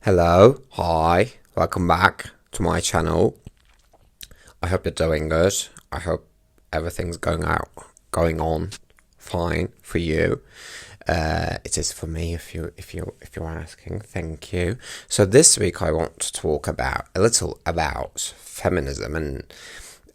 Hello, hi, welcome back to my channel. I hope you're doing good. I hope everything's going on fine for you. It is for me if you're asking. Thank you. So this week I want to talk about a little about feminism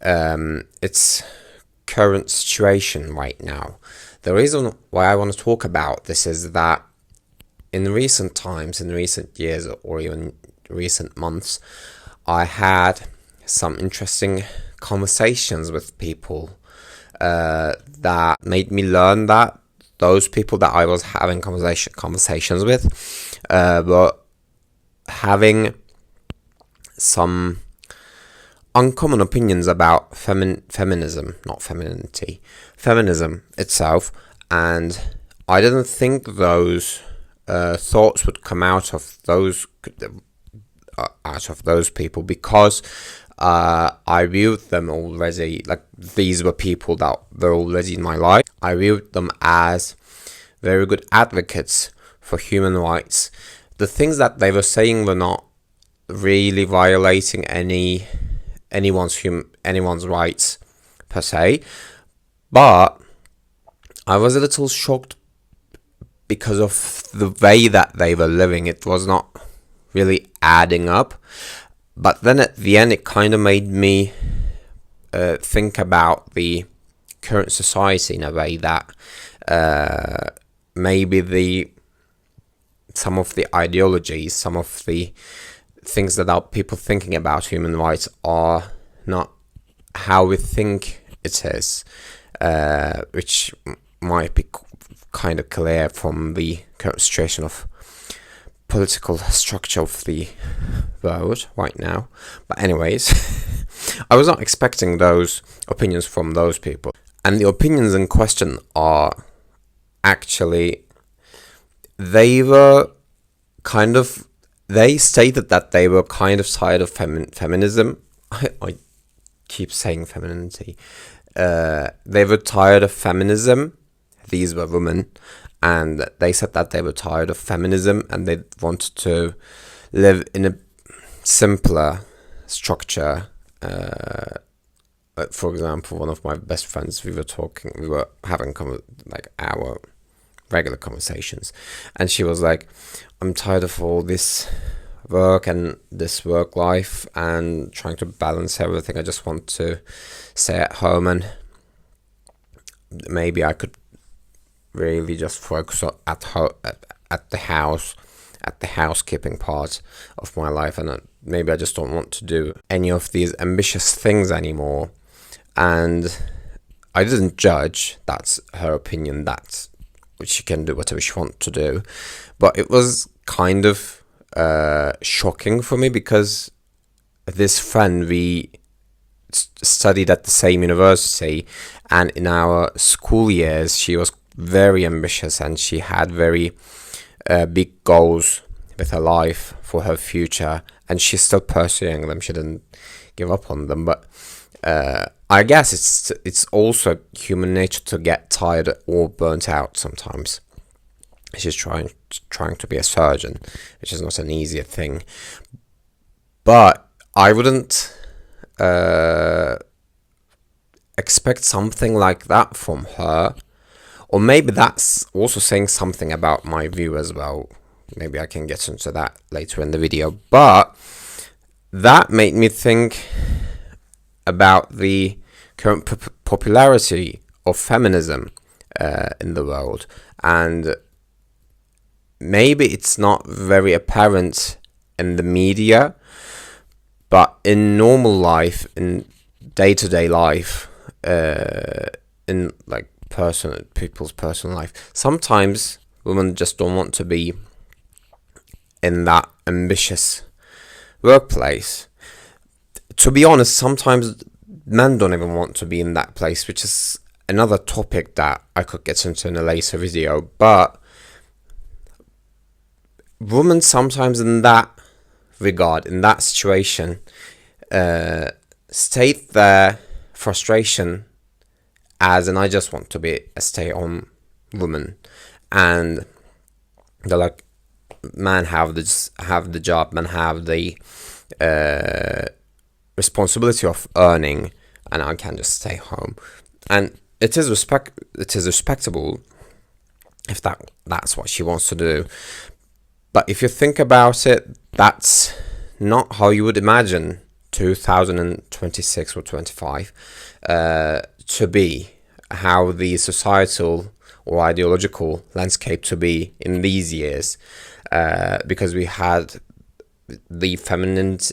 and its current situation right now. The reason why I want to talk about this is that in recent times, in recent years, or even recent months, I had some interesting conversations with people that made me learn that those people that I was having conversations with were having some uncommon opinions about feminism, not femininity, feminism itself, and I didn't think those thoughts would come out of those people because I viewed them already, like these were people that were already in my life. I viewed them as very good advocates for human rights. The things that they were saying were not really violating anyone's rights per se, but I was a little shocked because of the way that they were living. It was not really adding up. But then at the end, it kind of made me think about the current society in a way that maybe some of the ideologies, some of the things that are people thinking about human rights are not how we think it is, which might be kind of clear from the current situation of political structure of the world right now. But anyways, I was not expecting those opinions from those people. And the opinions in question are actually, they stated that they were kind of tired of feminism. I keep saying femininity. They were tired of feminism. These were women, and they said that they were tired of feminism and they wanted to live in a simpler structure. For example, one of my best friends, we were having our regular conversations, and she was like, I'm tired of all this work and this work life and trying to balance everything. I just want to stay at home and maybe I could really just focus at the house, at the housekeeping part of my life, and maybe I just don't want to do any of these ambitious things anymore. And I didn't judge. That's her opinion. That's she can do whatever she wants to do. But it was kind of shocking for me because this friend, we studied at the same university, and in our school years she was very ambitious and she had very big goals with her life for her future, and she's still pursuing them. She didn't give up on them, but I guess it's also human nature to get tired or burnt out sometimes. She's trying to be a surgeon, which is not an easy thing, but I wouldn't expect something like that from her. Or maybe that's also saying something about my view as well. Maybe I can get into that later in the video. But that made me think about the current popularity of feminism in the world. And maybe it's not very apparent in the media, but in normal life, in day-to-day life, in like people's personal life, sometimes women just don't want to be in that ambitious workplace. To be honest, sometimes men don't even want to be in that place, which is another topic that I could get into in a later video. But women sometimes in that regard, in that situation, state their frustration as, and I just want to be a stay-at-home woman, and they're like, men have the job, men have the responsibility of earning, and I can just stay home. And it is respectable if that's what she wants to do. But if you think about it, that's not how you would imagine 2026 or 25 to be, how the societal or ideological landscape to be in these years, because we had the feminism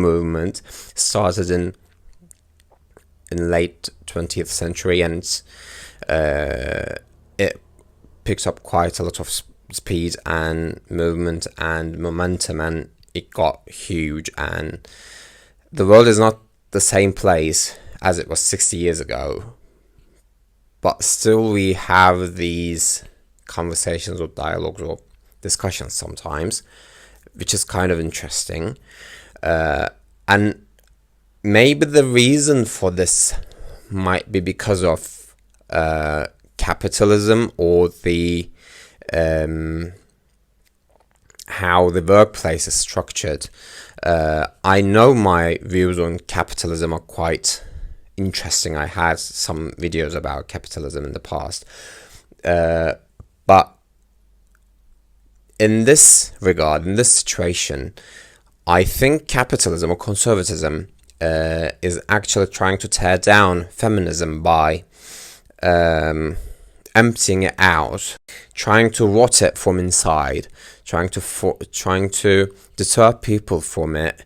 movement started in late 20th century, and it picks up quite a lot of speed and movement and momentum, and it got huge, and the world is not the same place as it was 60 years ago, but still we have these conversations or dialogues or discussions sometimes, which is kind of interesting. And maybe the reason for this might be because of capitalism, or the how the workplace is structured. I know my views on capitalism are quite interesting. I had some videos about capitalism in the past, but in this regard, in this situation, I think capitalism or conservatism is actually trying to tear down feminism by emptying it out, trying to rot it from inside, trying to deter people from it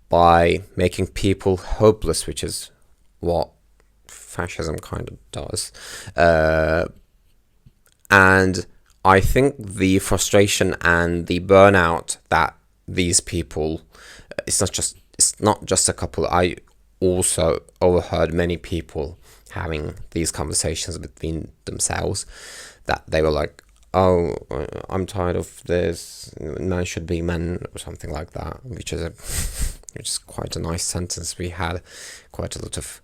by making people hopeless, which is what fascism kind of does. And I think the frustration and the burnout that these people, it's not just a couple. I also overheard many people having these conversations between themselves, that they were like, oh, I'm tired of this, men should be men, or something like that, which is quite a nice sentence. We had quite a lot of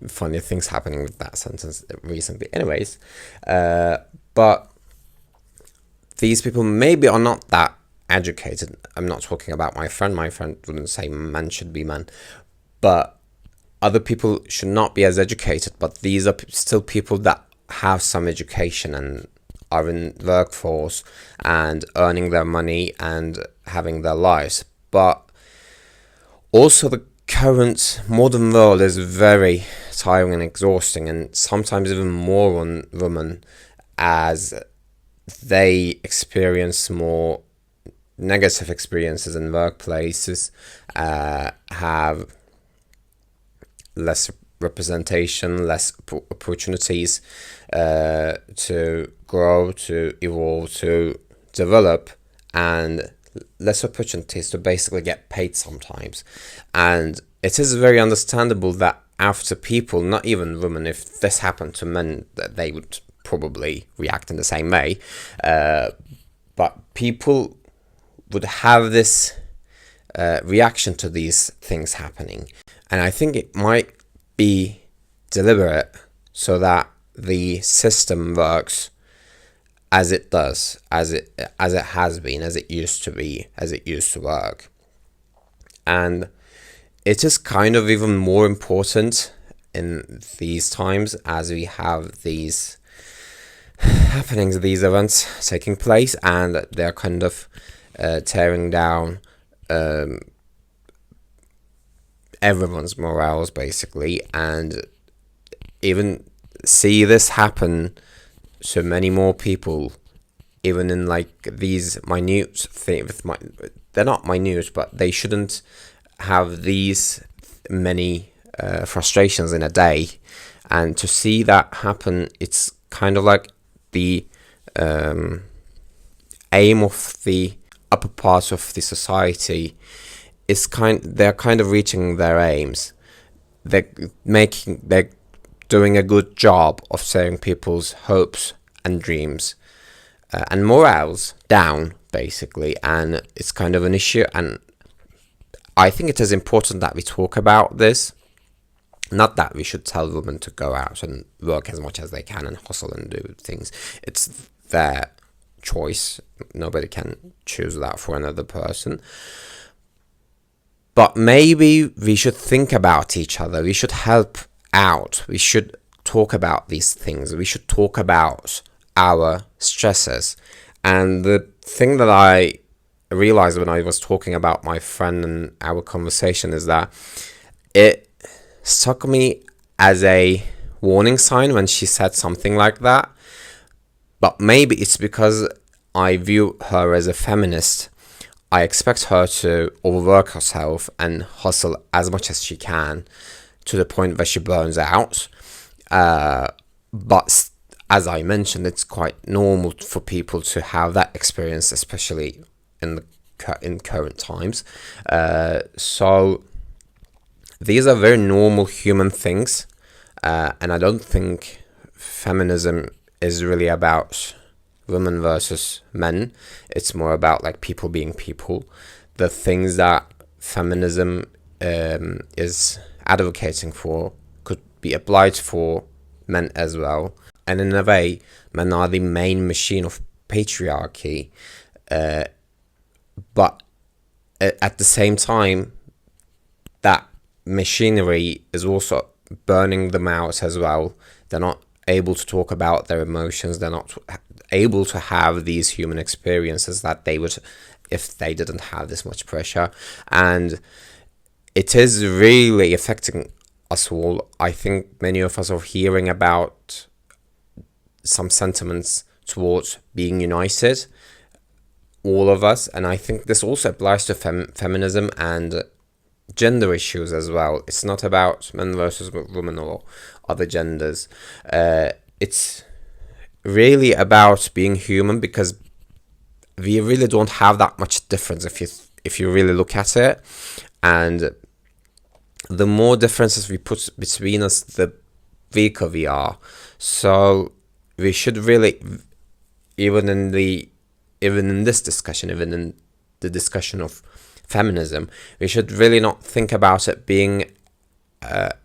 funny things happening with that sentence recently. Anyways, but these people maybe are not that educated. I'm not talking about my friend. My friend wouldn't say men should be men, but other people should not be as educated. But these are still people that have some education and are in workforce and earning their money and having their lives. But also the current modern world is very tiring and exhausting, and sometimes even more on women, as they experience more negative experiences in workplaces, have less representation, less opportunities to grow, to evolve, to develop, and less opportunities to basically get paid sometimes. And it is very understandable that after people, not even women, if this happened to men, that they would probably react in the same way, but people would have this reaction to these things happening. And I think it might be deliberate so that the system works as it does, as it has been, as it used to be, as it used to work. And it is kind of even more important in these times, as we have these happenings, these events taking place, and they're kind of tearing down everyone's morals, basically, and even see this happen to many more people, even in like these minute things. They're not minute, but they shouldn't have these many frustrations in a day. And to see that happen, it's kind of like the aim of the upper part of the society is they're kind of reaching their aims. They're doing a good job of setting people's hopes and dreams and morals down, basically, and it's kind of an issue. And I think it is important that we talk about this, Not that we should tell women to go out and work as much as they can and hustle and do things. It's their choice. Nobody can choose that for another person. But maybe we should think about each other. We should help out. We should talk about these things. We should talk about our stresses. And the thing that I realized when I was talking about my friend and our conversation is that it struck me as a warning sign when she said something like that. But maybe it's because I view her as a feminist. I expect her to overwork herself and hustle as much as she can to the point where she burns out. But as I mentioned, it's quite normal for people to have that experience, especially in current times. So these are very normal human things, and I don't think feminism is really about women versus men. It's more about like people being people. The things that feminism is advocating for could be applied for men as well. And in a way, men are the main machine of patriarchy. But at the same time, that machinery is also burning them out as well. They're not able to talk about their emotions. They're not able to have these human experiences that they would if they didn't have this much pressure. And it is really affecting us all. I think many of us are hearing about some sentiments towards being united, all of us. And I think this also applies to feminism and gender issues as well. It's not about men versus women or other genders. It's really about being human, because we really don't have that much difference if you really look at it. And the more differences we put between us, the weaker we are. So we should really, even in this discussion, even in the discussion of feminism, we should really not think about it being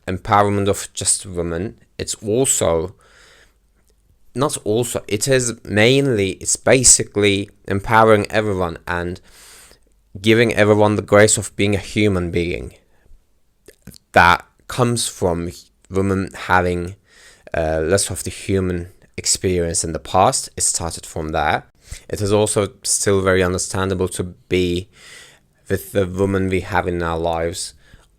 empowerment of just women. It's basically empowering everyone and giving everyone the grace of being a human being. That comes from women having less of the human experience in the past. It started from there. It is also still very understandable to be with the women we have in our lives,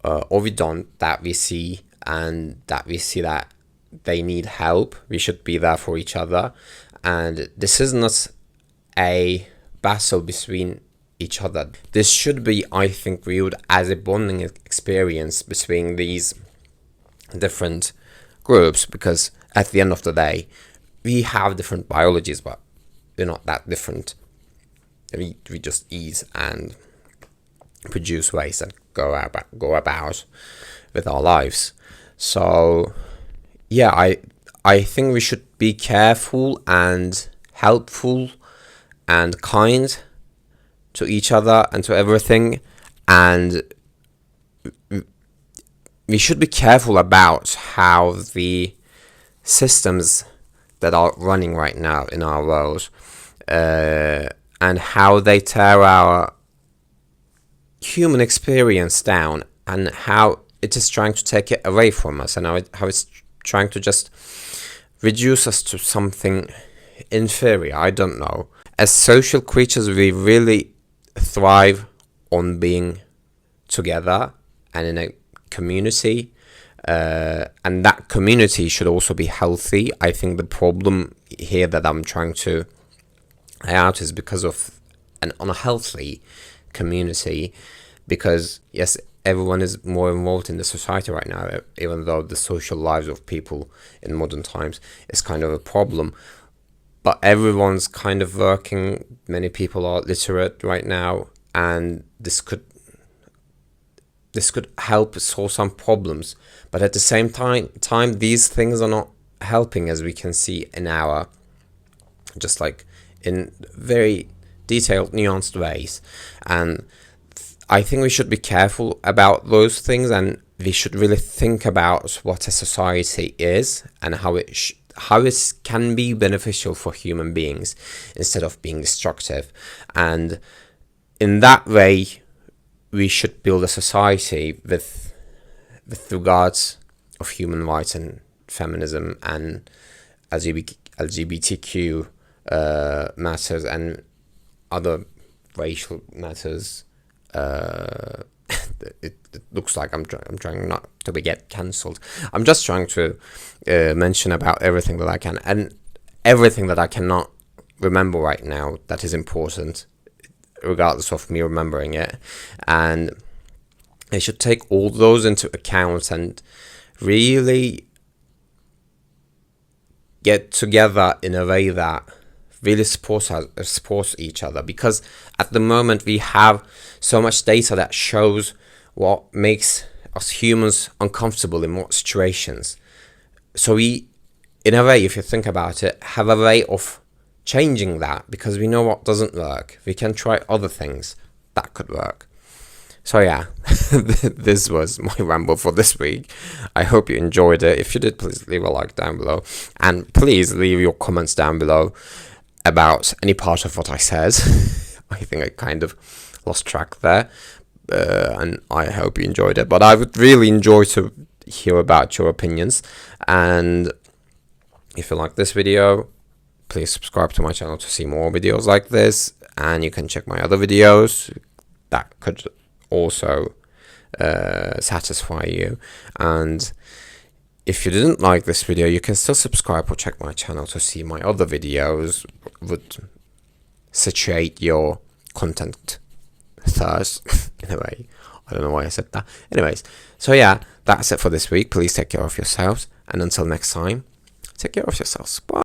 or we don't, that we see, and that we see that they need help. We should be there for each other. And this is not a battle between each other. This should be, I think, viewed as a bonding experience between these different groups, because at the end of the day, we have different biologies, but we're not that different. We just eat and produce waste and go about with our lives. So yeah, I think we should be careful and helpful and kind to each other and to everything, and we should be careful about how the systems that are running right now in our world and how they tear our human experience down, and how it is trying to take it away from us, and how it's trying to just reduce us to something inferior. I don't know. As social creatures, we really thrive on being together and in a community, and that community should also be healthy. I think the problem here that I'm trying to lay out is because of an unhealthy community, because yes, everyone is more involved in the society right now, even though the social lives of people in modern times is kind of a problem. But everyone's kind of working. Many people are literate right now, and this could help solve some problems. But at the same time, these things are not helping, as we can see in our, just like in very detailed, nuanced ways. And I think we should be careful about those things, and we should really think about what a society is and how it can be beneficial for human beings instead of being destructive. And in that way, we should build a society with regards of human rights and feminism and LGBTQ matters and other racial matters. It looks like I'm trying not to get cancelled. I'm just trying to mention about everything that I can and everything that I cannot remember right now that is important, regardless of me remembering it. And I should take all those into account and really get together in a way that really supports each other, because at the moment we have so much data that shows what makes us humans uncomfortable in what situations. So we, in a way, if you think about it, have a way of changing that, because we know what doesn't work. We can try other things that could work. So yeah, this was my ramble for this week. I hope you enjoyed it. If you did, please leave a like down below, and please leave your comments down below about any part of what I said. I think I kind of lost track there, and I hope you enjoyed it. But I would really enjoy to hear about your opinions, and if you like this video, please subscribe to my channel to see more videos like this, and you can check my other videos that could also satisfy you. And if you didn't like this video, you can still subscribe or check my channel to see my other videos. Would situate your content thirst in a way. I don't know why I said that. Anyways, so yeah, that's it for this week. Please take care of yourselves, and until next time, take care of yourselves. Bye.